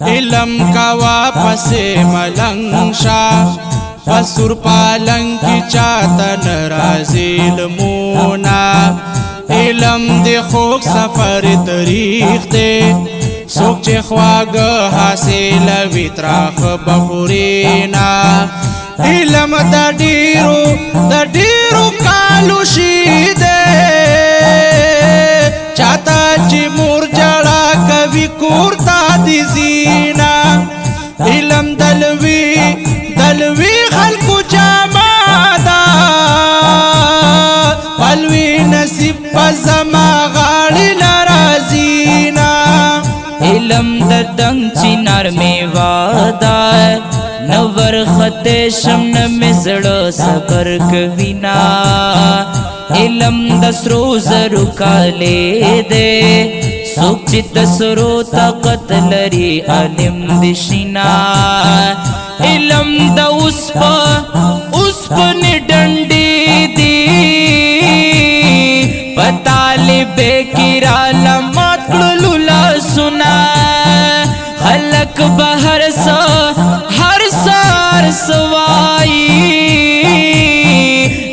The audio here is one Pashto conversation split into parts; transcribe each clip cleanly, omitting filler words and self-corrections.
علم کا واپس ملنگ شا بسور پالنگ کی چاہتا نرازی علمونا علم دے خوک سفر تاریخ دے سوک چه خواگ حاصل ویتراخ بخورینا علم دا دیرو کالو شیدے چاہتا چی مور جڑا کبھی کورتا دی زینا علم دلوی خلقو جامادا پلوی نصیب پزما غاڑی لرازینا علم د دنگ چینار میں وادا نور خط شمن میں زڑا صبر کوینا علم د سرو زرو کالے دے سوک چت سرو طاقت لری علم دشینا علم د اسپ نے ڈنڈی دی پتالب کرالم لولا سنا خلق بہر ہر سار سوائی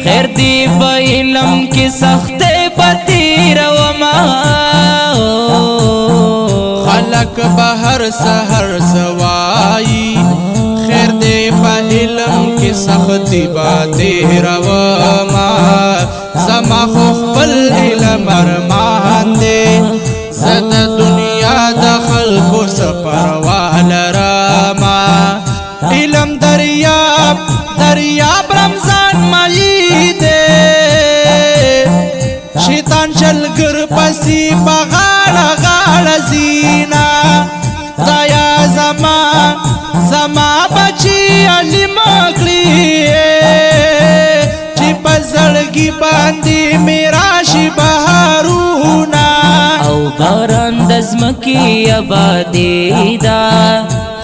خیر دی با علم کی سخت پتی روما خلق بہر سوائی خیر دی با علم کی سخت پتی روما زما خفل علم ارمان دے زد دنیا دخل کو سپروال راما علم دریاب رمضان مائی دے شیطان چلگر پسی بغاڑ زینا دایا زما بچی علم اکلی چی پزڑگی باندی میراشی بہارونا او باران دزمکی آبادی دا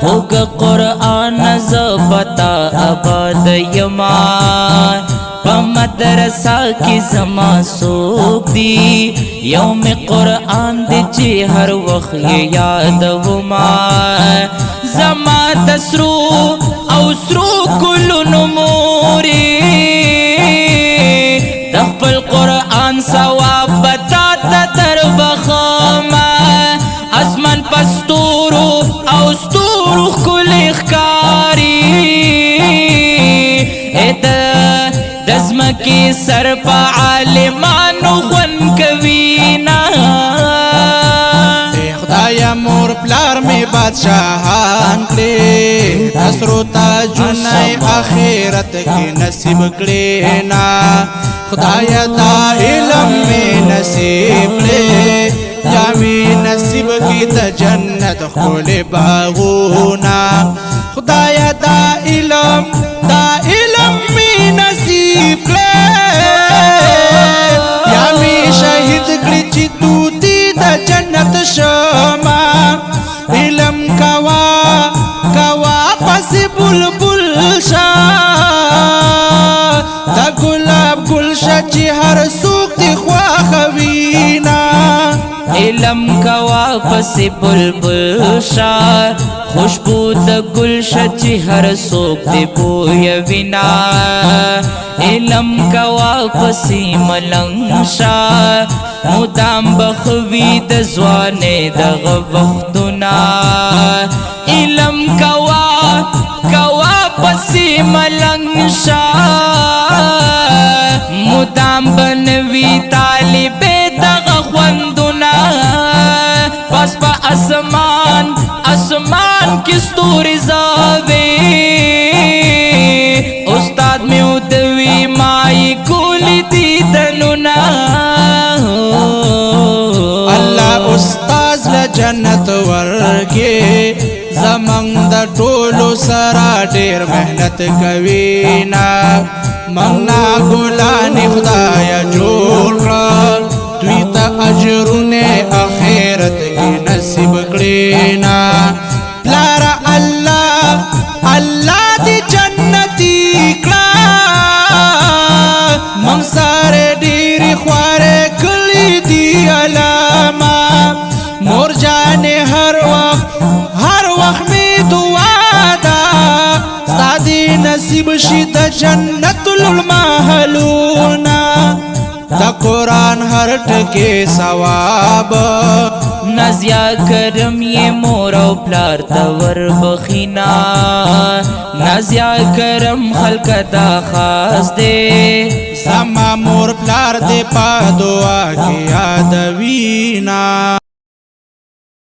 خوگ قرآن زبتا آباد یما پا مدرسہ کی زما سوک دی یوم قرآن دی چی ہر وقت یاد وما زما تسرو او سرو کل نموری دخپل قرآن ثواب بتا تر بخما اسمان پستورو او ستورو کل اخکاری دزمکی سر پا عالمانو غن کوینا خدایا مور پلار میں بادشاہان کلے تسرو تاجونائی آخرت کی نصیب کلینا خدایا دا علم میں نصیب لے جامی نصیب کی دا جنت خول باغونا خدایا دا علم میں نصیب لے جامی شہید کلی چی دوتی دا جنت شما علم کوا پس بلبل شا دا گلاب گلشا چی ہر سوک دی خواخوینا علم کا واپس بلبل شا خوشبو دا گلشا چی ہر سوک دی بویا وینا علم کا واپس ملنگ شا مدام بخوی دا زوانے دا وقتنا علم کا واپس ملنگ شا مدام بنوی طالب دا خوندنا پس پا اسمان کی ستوری زاوی استاد میں ادوی مائی کولی دیدننا اللہ استاز لجنت ورگے زمانگ دا ٹولو سرا دیر محنت کوینا منگنا گلانی خدایا جوڑ کر دویتا اجرون آخرت کی نصیب کلینا پلارا اللہ دی جنتی کلا منگ سارے دیری خوارے کلی دی علامہ مور جانے ہر وقت جنت المحلونا دا قرآن هر ټکی ثواب نازیا کرم یہ مور او پلار تور بخینا نازیا کرم خلق دا خاص دے زما مور پلار دې په دعا کې یادوینا